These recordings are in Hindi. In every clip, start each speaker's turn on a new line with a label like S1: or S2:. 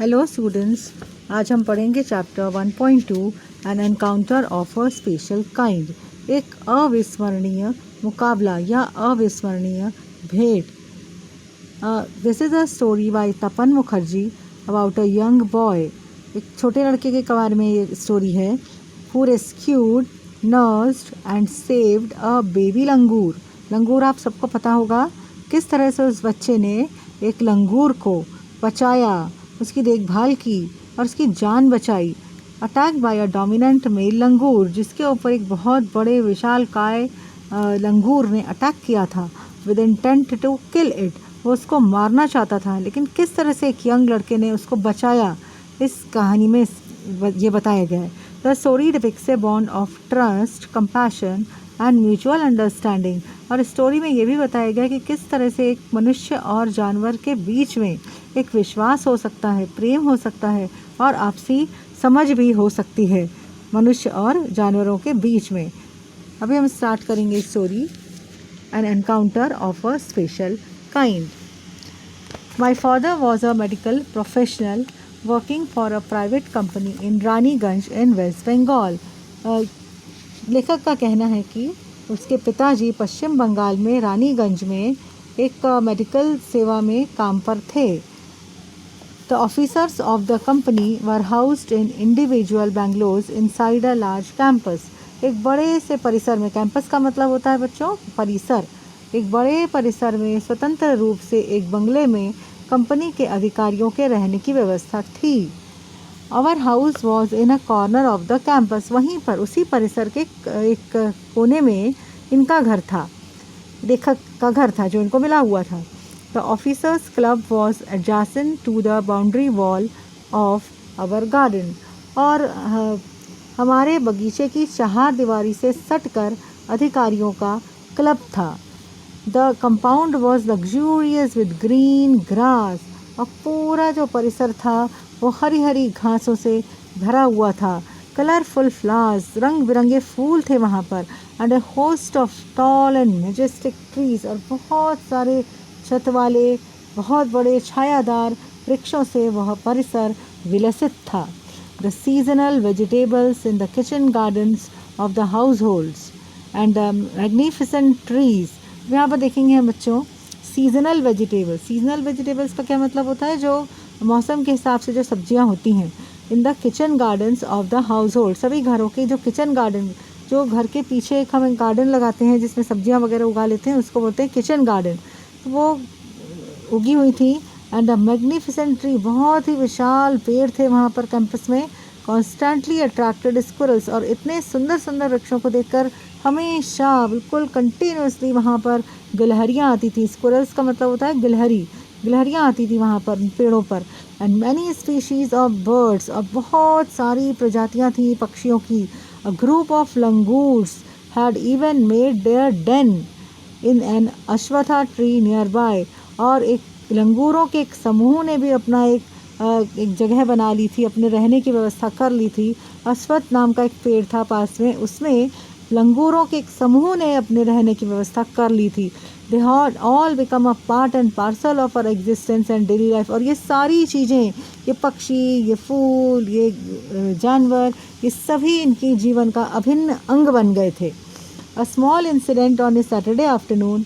S1: हेलो स्टूडेंट्स, आज हम पढ़ेंगे chapter 1.2 an encounter of a special kind. एक अविस्मरणीय मुकाबला या अविस्मरणीय भेंट। This is a story by Tapan Mukherjee about a young boy. एक छोटे लड़के के बारे में ये स्टोरी है। Who rescued, nursed and saved a baby langur. Langur आप सबको पता होगा, किस तरह से उस बच्चे ने एक लंगूर को बचाया, उसकी देखभाल की और उसकी जान बचाई। Attack by a dominant male langur, जिसके ऊपर एक बहुत बड़े विशालकाय लंगूर ने अटैक किया था with intent to kill it. वो उसको मारना चाहता था, लेकिन किस तरह से एक यंग लड़के ने उसको बचाया, इस कहानी में ये बताया गया है। The story depicts a bond of trust, compassion and mutual understanding. और स्टोरी में ये भी बताया गया कि किस तरह से एक मनुष्य और जानवर के बीच में एक विश्वास हो सकता है, प्रेम हो सकता है और आपसी समझ भी हो सकती है मनुष्य और जानवरों के बीच में। अभी हम स्टार्ट करेंगे story, N encounter of a special kind. My father was a medical professional working for a private company in Raniganj in West Bengal. लेखक का कहना है कि उसके पिताजी पश्चिम बंगाल में रानीगंज में एक मेडिकल सेवा में काम पर थे। The officers of the company were housed in individual bungalows inside a large campus. एक बड़े से परिसर में, कैंपस का मतलब होता है बच्चों परिसर, एक बड़े परिसर में स्वतंत्र रूप से एक बंगले में कंपनी के अधिकारियों के रहने की व्यवस्था थी। Our house was in a corner of the campus. वहीं पर उसी परिसर के एक कोने में इनका घर था, लेखक का घर था जो इनको मिला हुआ था। The officers club was adjacent to the boundary wall of our garden. और हमारे बगीचे की चार दीवारी से सटकर अधिकारियों का क्लब था। The compound was luxurious with green grass. और पूरा जो परिसर था वो हरी हरी घासों से भरा हुआ था। कलरफुल फ्लावर्स, रंग बिरंगे फूल थे वहाँ पर। And a host of tall and majestic trees, और बहुत सारे छत वाले बहुत बड़े छायादार वृक्षों से वह परिसर विलसित था। The seasonal vegetables in the kitchen gardens of the households and the magnificent trees. यहाँ पर देखेंगे हम बच्चों सीजनल वेजिटेबल्स। सीजनल वेजिटेबल्स का क्या मतलब होता है, जो मौसम के हिसाब से जो सब्जियाँ होती हैं। In the kitchen gardens of the house hold, सभी घरों के जो किचन गार्डन, जो घर के पीछे एक हम गार्डन लगाते हैं जिसमें सब्जियाँ वगैरह उगा लेते हैं, उसको बोलते हैं किचन गार्डन। तो वो उगी हुई थी। एंड द मैग्निफिसेंट ट्री, बहुत ही विशाल पेड़ थे वहाँ पर कैंपस में। कॉन्स्टेंटली अट्रैक्टेड स्क्विरल्स, और इतने सुंदर सुंदर वृक्षों को देखकर हमेशा बिल्कुल कंटिन्यूसली वहाँ पर गिलहरियाँ आती थी। स्क्विरल्स का मतलब होता है गिलहरी, गिलहरियाँ आती थी वहाँ पर पेड़ों पर। And many species of birds, और बहुत सारी प्रजातियाँ थी पक्षियों की। A group of langurs had even made their den in an ashvattha tree nearby. और एक लंगूरों के एक समूह ने भी अपना एक जगह बना ली थी, अपने रहने की व्यवस्था कर ली थी। अश्वत्थ नाम का एक पेड़ था पास में, उसमें लंगूरों के एक समूह ने अपने रहने की व्यवस्था कर ली थी। They had all become a part and parcel of our existence and daily life. और ये सारी चीज़ें, ये पक्षी, ये फूल, ये जानवर, ये सभी इनकी जीवन का अभिन्न अंग बन गए थे। A small incident on A Saturday afternoon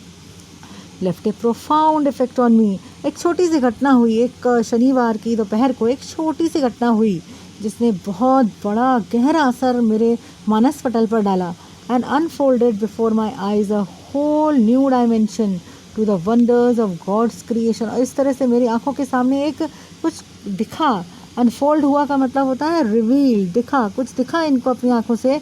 S1: left A profound effect on me. एक छोटी सी घटना हुई, एक शनिवार की दोपहर को एक छोटी सी घटना हुई जिसने बहुत बड़ा गहरा असर मेरे मानस पटल पर डाला। And unfolded before my eyes a whole new dimension to the wonders of God's creation. और इस तरह से मेरी आंखों के सामने एक कुछ दिखा। अनफोल्ड हुआ का मतलब होता है रिवील, दिखा, कुछ दिखा इनको अपनी आंखों से।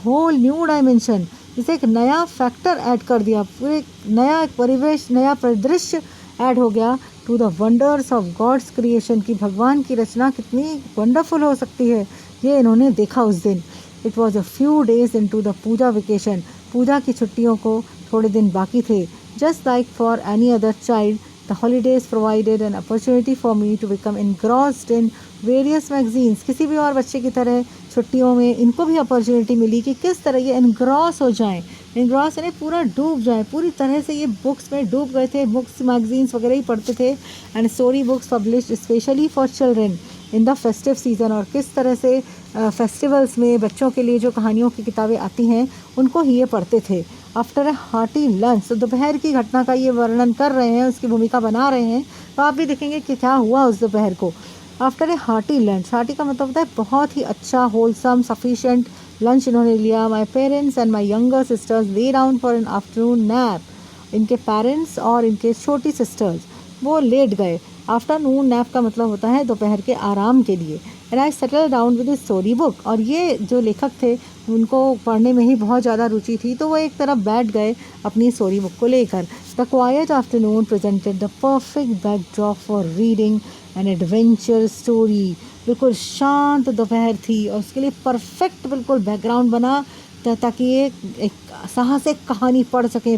S1: होल न्यू डायमेंशन, इसे एक नया फैक्टर ऐड कर दिया, पूरे नया एक परिवेश, नया परिदृश्य ऐड हो गया to the wonders of God's creation, की भगवान की रचना कितनी वंडरफुल हो सकती है, ये इन्होंने देखा उस दिन। It was a few days into the Puja vacation. Puja की छुट्टियों को थोड़े दिन बाकी थे। Just like for any other child The holidays provided an opportunity for me to become engrossed in various magazines. किसी भी और बच्चे की तरह छुट्टियों में इनको भी अपॉर्चुनिटी मिली कि किस तरह ये एनग्रॉस हो जाएं, एनग्रॉस यानी पूरा डूब जाए, पूरी तरह से ये बुक्स में डूब गए थे, बुक्स मैगजीन्स वगैरह ही पढ़ते थे. And story books published specially for children in the festive season. और किस तरह से फेस्टिवल्स में बच्चों के लिए जो कहानियों की किताबें आती हैं उनको ही ये पढ़ते थे. आफ्टर ए हार्टी लंच, तो दोपहर की घटना का ये वर्णन कर रहे हैं, उसकी भूमिका बना रहे हैं, तो आप भी देखेंगे कि क्या हुआ उस दोपहर को. After a hearty lunch, hearty का मतलब होता है बहुत ही अच्छा, होलसम, सफिशिएंट लंच इन्होंने लिया. My parents and my younger sisters lay down for an afternoon nap. इनके पेरेंट्स और इनके छोटी सिस्टर्स वो लेट गए. आफ्टरनून नैप का मतलब होता है दोपहर के आराम के लिए. And I settle down with story book. और ये जो लेखक थे उनको पढ़ने में ही बहुत ज़्यादा रुचि थी, तो वो एक तरफ बैठ गए अपनी स्टोरी बुक को लेकर. The quite afternoon presented the perfect backdrop for reading an adventure story. बिल्कुल शांत दोपहर थी और उसके लिए परफेक्ट बिल्कुल बैकग्राउंड बना ताकि ये एक साहसिक कहानी पढ़ सकें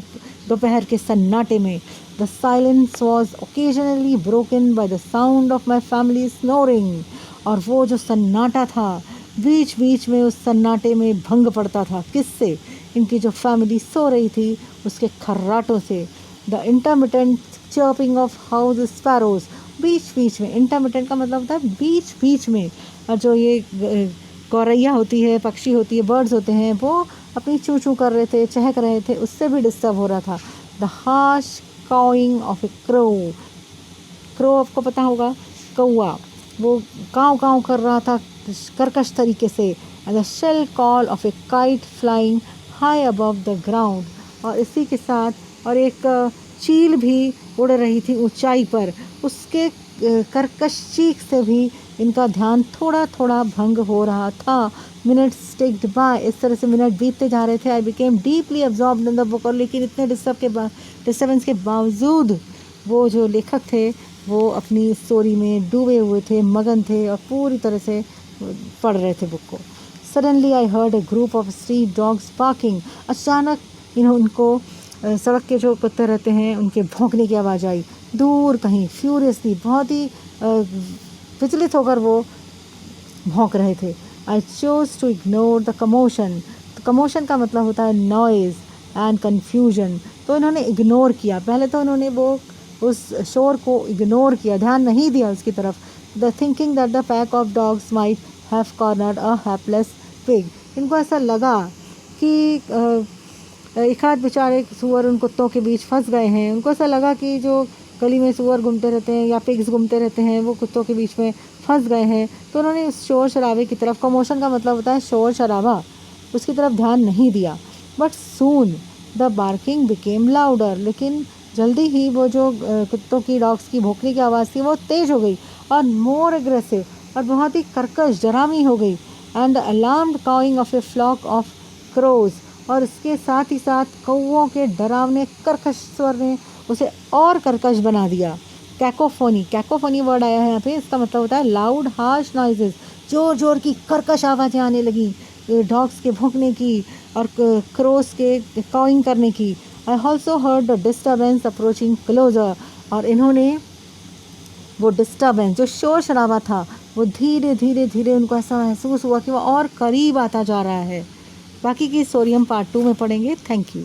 S1: दोपहर के सन्नाटे में. The silence was occasionally broken by the sound of my family snoring. और वो जो सन्नाटा था, बीच बीच में उस सन्नाटे में भंग पड़ता था. किससे? इनकी जो फैमिली सो रही थी उसके खर्राटों से. The intermittent chirping of house sparrows. बीच बीच में, इंटरमिटेंट का मतलब होता है बीच बीच में. और जो ये गौरैया होती है, पक्षी होती है, बर्ड्स होते हैं, वो अपनी चूँ चूँ कर रहे थे, चहक रहे थे, उससे भी डिस्टर्ब हो रहा था. The harsh cawing of a crow. Crow आपको पता होगा, कौआ, वो काँव काँव कर रहा था कर्कश तरीके से. And the shrill call of a kite flying high above the ground. और इसी के साथ और एक चील भी उड़ रही थी ऊंचाई पर. उसके कर्कश चीख से भी इनका ध्यान थोड़ा थोड़ा भंग हो रहा था. Minutes ticked by. इस तरह से मिनट बीतते जा रहे थे. I became deeply absorbed in the book. और लेकिन इतने डिस्टर्बेंस के बावजूद वो जो लेखक थे वो अपनी स्टोरी में डूबे हुए थे, मगन थे और पूरी तरह से पढ़ रहे थे बुक को. Suddenly I heard a group of street dogs barking. अचानक उनको सड़क के जो कुत्ते रहते हैं उनके भौंकने की आवाज़ आई. दूर कहीं फ्यूरियसली, बहुत ही विचलित होकर वो भौंक रहे थे. I chose to ignore the commotion. Commotion का मतलब होता है नॉइज़ एंड कन्फ्यूजन. तो इन्होंने इग्नोर किया. पहले तो इन्होंने वो उस शोर को इग्नोर किया, ध्यान नहीं दिया उसकी तरफ. The thinking that the pack of dogs might have cornered a hapless pig. इनको ऐसा लगा कि एक आध बेचारे सूअर उन कुत्तों के बीच फंस गए हैं. उनको ऐसा लगा कि जो गली में सूअर घूमते रहते हैं या पिग्स घूमते रहते हैं वो कुत्तों के बीच में फंस गए हैं. तो उन्होंने उस शोर शराबे की तरफ, कमोशन का मतलब होता है शोर शराबा, उसकी तरफ ध्यान नहीं दिया. But soon the barking became louder. लेकिन जल्दी ही वो जो कुत्तों की, डॉग्स की भौंकने की आवाज़ थी वो तेज़ हो गई और मोर एग्रेसिव और बहुत ही कर्कश, डरावनी हो गई. And the alarmed cawing of a flock of crows. और इसके साथ ही साथ कौओं के डरावने कर्कश स्वर ने उसे और कर्कश बना दिया. कैकोफोनी, कैकोफोनी वर्ड आया है यहाँ पे. इसका मतलब होता है लाउड हार्श नॉइजेस. जोर जोर की कर्कश आवाज़ें आने लगी डॉग्स के भौंकने की और क्रोस के काउइंग करने की. I also heard the disturbance approaching closer. और इन्होंने वो डिस्टर्बेंस, जो शोर शराबा था, वो धीरे धीरे धीरे उनको ऐसा महसूस हुआ कि वो और करीब आता जा रहा है. बाकी की स्टोरी हम पार्ट 2 में पढ़ेंगे. Thank you.